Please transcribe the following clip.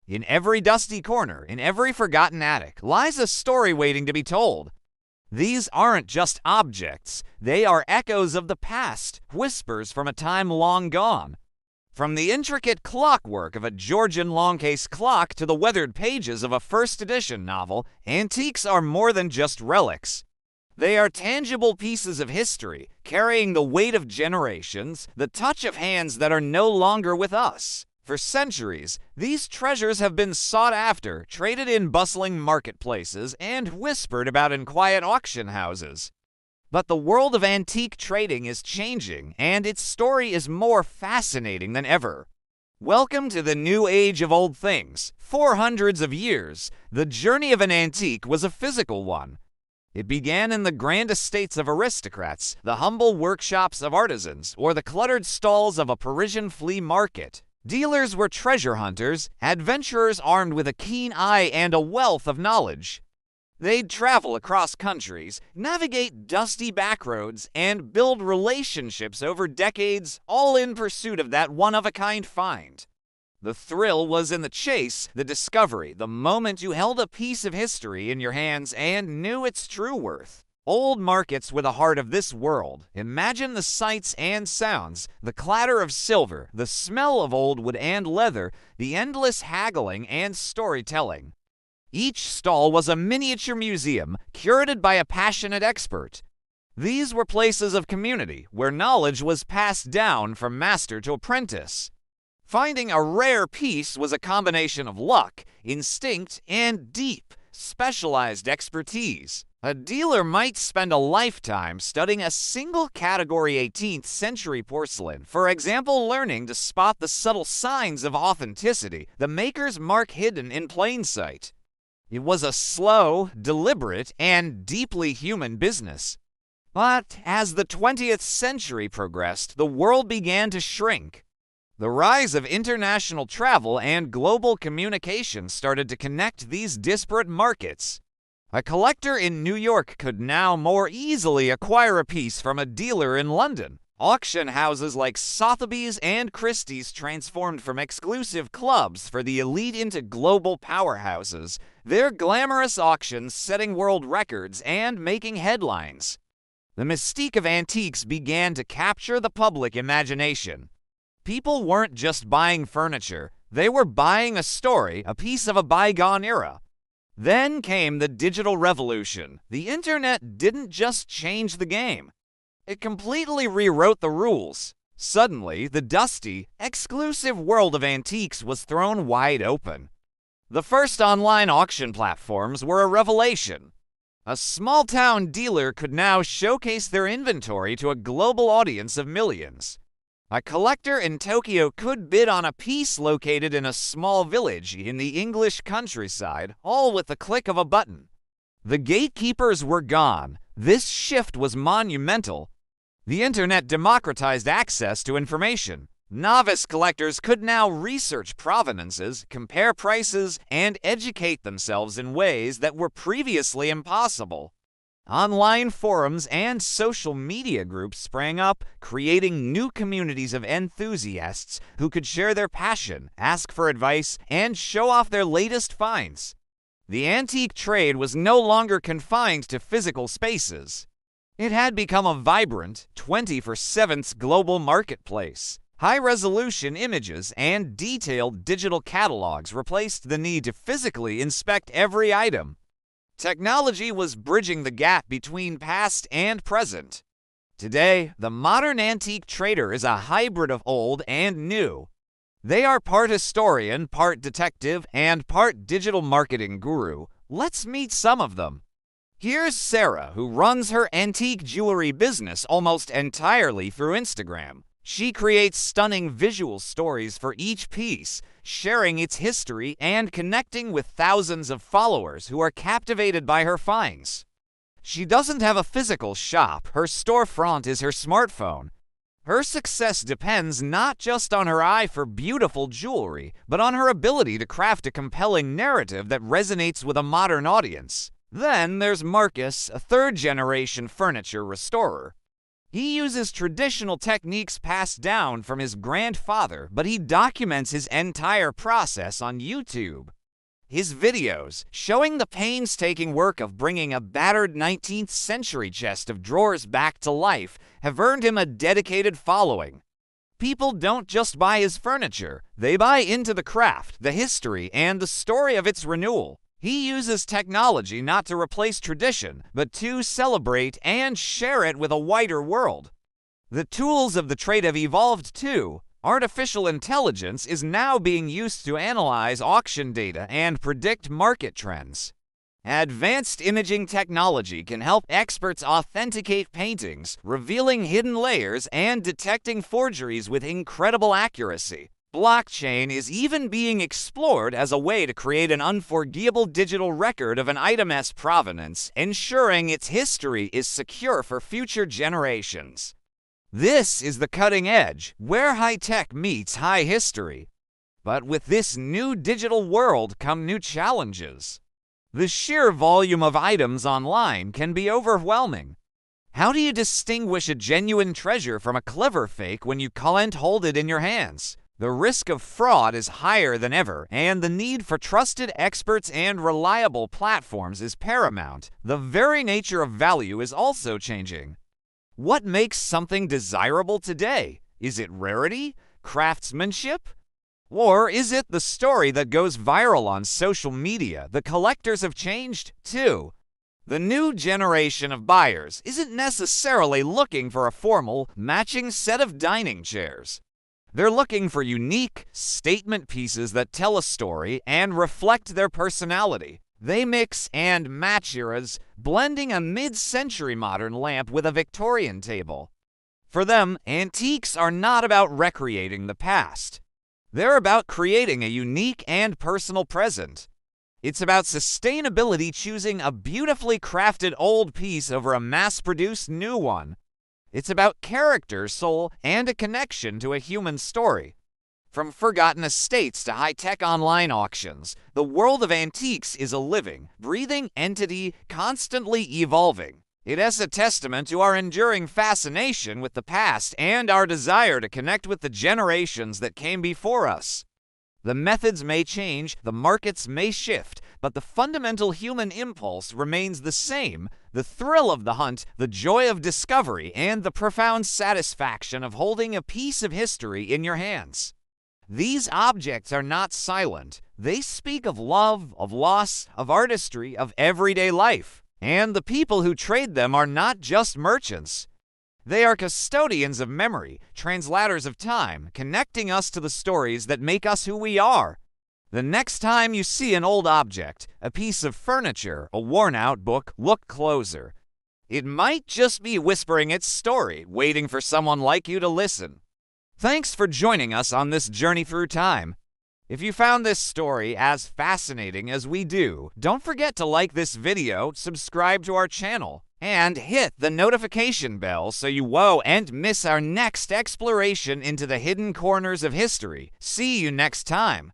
In every dusty corner, in every forgotten attic, lies a story waiting to be told. These aren't just objects, they are echoes of the past, whispers from a time long gone. From the intricate clockwork of a Georgian long-case clock to the weathered pages of a first edition novel, antiques are more than just relics. They are tangible pieces of history, carrying the weight of generations, the touch of hands that are no longer with us. For centuries, these treasures have been sought after, traded in bustling marketplaces, and whispered about in quiet auction houses. But the world of antique trading is changing, and its story is more fascinating than ever. Welcome to the new age of old things. For hundreds of years, the journey of an antique was a physical one. It began in the grand estates of aristocrats, the humble workshops of artisans, or the cluttered stalls of a Parisian flea market. Dealers were treasure hunters, adventurers armed with a keen eye and a wealth of knowledge. They'd travel across countries, navigate dusty backroads, and build relationships over decades, all in pursuit of that one-of-a-kind find. The thrill was in the chase, the discovery, the moment you held a piece of history in your hands and knew its true worth. Old markets were the heart of this world. Imagine the sights and sounds, the clatter of silver, the smell of old wood and leather, the endless haggling and storytelling. Each stall was a miniature museum, curated by a passionate expert. These were places of community, where knowledge was passed down from master to apprentice. Finding a rare piece was a combination of luck, instinct, and deep, specialized expertise. A dealer might spend a lifetime studying a single category 18th century porcelain, for example, learning to spot the subtle signs of authenticity, the maker's mark hidden in plain sight. It was a slow, deliberate, and deeply human business. But as the 20th century progressed, the world began to shrink. The rise of international travel and global communication started to connect these disparate markets. A collector in New York could now more easily acquire a piece from a dealer in London. Auction houses like Sotheby's and Christie's transformed from exclusive clubs for the elite into global powerhouses, their glamorous auctions setting world records and making headlines. The mystique of antiques began to capture the public imagination. People weren't just buying furniture, they were buying a story, a piece of a bygone era. Then came the digital revolution. The internet didn't just change the game. It completely rewrote the rules. Suddenly, the dusty, exclusive world of antiques was thrown wide open. The first online auction platforms were a revelation. A small-town dealer could now showcase their inventory to a global audience of millions. A collector in Tokyo could bid on a piece located in a small village in the English countryside, all with the click of a button. The gatekeepers were gone. This shift was monumental. The internet democratized access to information. Novice collectors could now research provenances, compare prices, and educate themselves in ways that were previously impossible. Online forums and social media groups sprang up, creating new communities of enthusiasts who could share their passion, ask for advice, and show off their latest finds. The antique trade was no longer confined to physical spaces. It had become a vibrant, 24/7 global marketplace. High-resolution images and detailed digital catalogs replaced the need to physically inspect every item. Technology was bridging the gap between past and present. Today, the modern antique trader is a hybrid of old and new. They are part historian, part detective, and part digital marketing guru. Let's meet some of them. Here's Sarah, who runs her antique jewelry business almost entirely through Instagram. She creates stunning visual stories for each piece, sharing its history and connecting with thousands of followers who are captivated by her finds. She doesn't have a physical shop. Her storefront is her smartphone. Her success depends not just on her eye for beautiful jewelry, but on her ability to craft a compelling narrative that resonates with a modern audience. Then there's Marcus, a third-generation furniture restorer. He uses traditional techniques passed down from his grandfather, but he documents his entire process on YouTube. His videos, showing the painstaking work of bringing a battered 19th century chest of drawers back to life, have earned him a dedicated following. People don't just buy his furniture, they buy into the craft, the history, and the story of its renewal. He uses technology not to replace tradition, but to celebrate and share it with a wider world. The tools of the trade have evolved too. Artificial intelligence is now being used to analyze auction data and predict market trends. Advanced imaging technology can help experts authenticate paintings, revealing hidden layers and detecting forgeries with incredible accuracy. Blockchain is even being explored as a way to create an unforgettable digital record of an item's provenance, ensuring its history is secure for future generations. This is the cutting edge, where high-tech meets high history. But with this new digital world come new challenges. The sheer volume of items online can be overwhelming. How do you distinguish a genuine treasure from a clever fake when you can't hold it in your hands? The risk of fraud is higher than ever, and the need for trusted experts and reliable platforms is paramount. The very nature of value is also changing. What makes something desirable today? Is it rarity? Craftsmanship? Or is it the story that goes viral on social media? The collectors have changed, too. The new generation of buyers isn't necessarily looking for a formal, matching set of dining chairs. They're looking for unique, statement pieces that tell a story and reflect their personality. They mix and match eras, blending a mid-century modern lamp with a Victorian table. For them, antiques are not about recreating the past. They're about creating a unique and personal present. It's about sustainability, choosing a beautifully crafted old piece over a mass-produced new one. It's about character, soul, and a connection to a human story. From forgotten estates to high-tech online auctions, the world of antiques is a living, breathing entity constantly evolving. It is a testament to our enduring fascination with the past and our desire to connect with the generations that came before us. The methods may change, the markets may shift, but the fundamental human impulse remains the same: the thrill of the hunt, the joy of discovery, and the profound satisfaction of holding a piece of history in your hands. These objects are not silent. They speak of love, of loss, of artistry, of everyday life. And the people who trade them are not just merchants. They are custodians of memory, translators of time, connecting us to the stories that make us who we are. The next time you see an old object, a piece of furniture, a worn-out book, look closer. It might just be whispering its story, waiting for someone like you to listen. Thanks for joining us on this journey through time. If you found this story as fascinating as we do, don't forget to like this video, subscribe to our channel, and hit the notification bell so you won't miss our next exploration into the hidden corners of history. See you next time.